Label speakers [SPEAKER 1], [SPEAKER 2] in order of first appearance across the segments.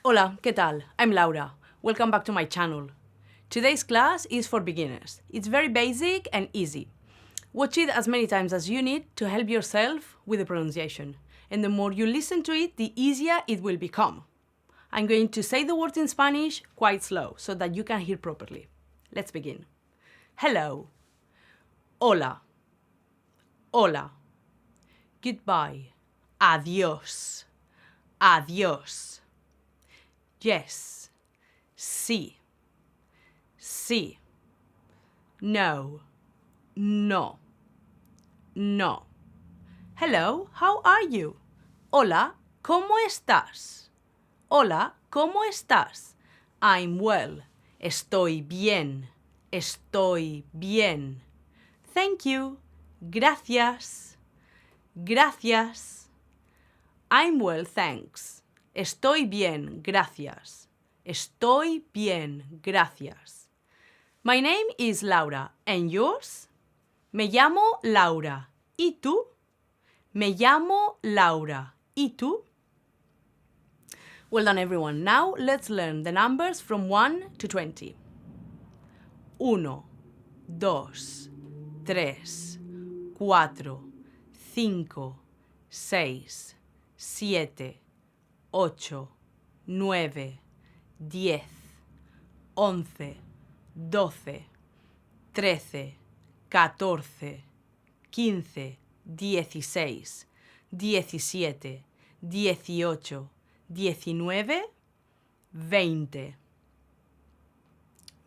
[SPEAKER 1] Hola, ¿qué tal? I'm Laura. Welcome back to my channel. Today's class is for beginners. It's very basic and easy. Watch it as many times as you need to help yourself with the pronunciation. And the more you listen to it, the easier it will become. I'm going to say the words in Spanish quite slow so that you can hear properly. Let's begin. Hello. Hola. Hola. Goodbye. Adiós. Adiós. Yes. Sí. Sí. No. No. No. Hello, how are you? Hola, ¿cómo estás? Hola, ¿cómo estás? I'm well. Estoy bien. Estoy bien. Thank you. Gracias. Gracias. I'm well, thanks. Estoy bien, gracias. Estoy bien, gracias. My name is Laura, and yours? Me llamo Laura. ¿Y tú? Me llamo Laura. ¿Y tú? Well done, everyone. Now let's learn the numbers from 1 to 20. 1, 2, 3, 4, 5, 6, 7, 8, 9, 10, 11, 12, 13, 14, 15, 16, 17, 18, 19, 20.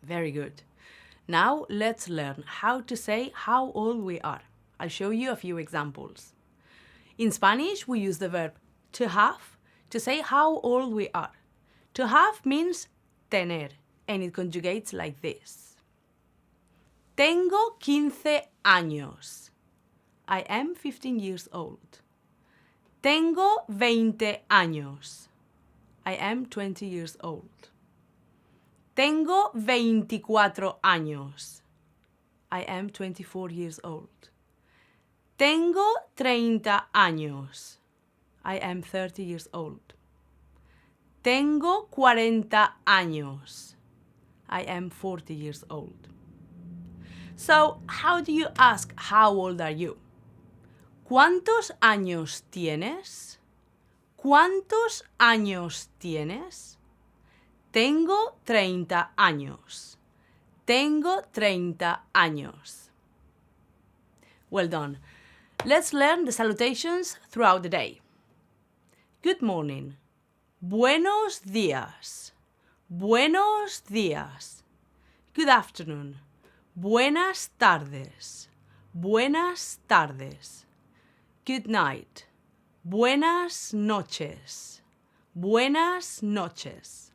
[SPEAKER 1] Very good. Now let's learn how to say how old we are. I'll show you a few examples. In Spanish, we use the verb to have to say how old we are. To have means tener, and it conjugates like this. Tengo 15 años. I am 15 years old. Tengo 20 años. I am 20 years old. Tengo 24 años. I am 24 years old. Tengo 30 años. I am 30 years old. Tengo 40 años. I am 40 years old. So, how do you ask how old are you? ¿Cuántos años tienes? ¿Cuántos años tienes? Tengo 30 años. Tengo 30 años. Well done. Let's learn the salutations throughout the day. Good morning. Buenos días. Buenos días. Good afternoon. Buenas tardes. Buenas tardes. Good night. Buenas noches. Buenas noches.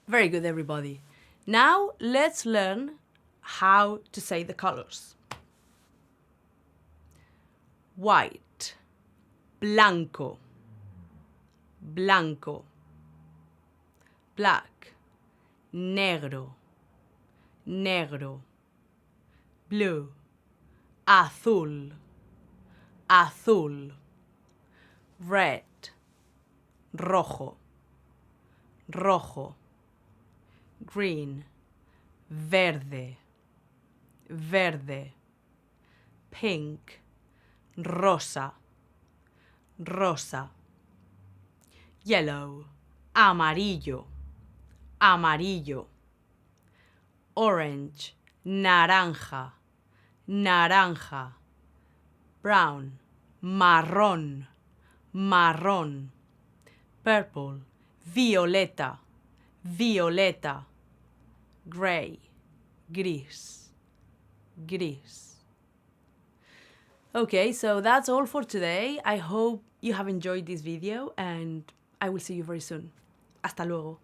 [SPEAKER 1] Very good, everybody. Now let's learn how to say the colors. White, blanco, blanco. Black, negro, negro. Blue, azul, azul. Red, rojo, rojo. Green, verde, verde. Pink, rosa, rosa. Yellow, amarillo, amarillo. Orange, naranja, naranja. Brown, marrón, marrón. Purple, violeta, violeta. Gray, gris, gris. Okay, so that's all for today. I hope you have enjoyed this video and I will see you very soon. Hasta luego.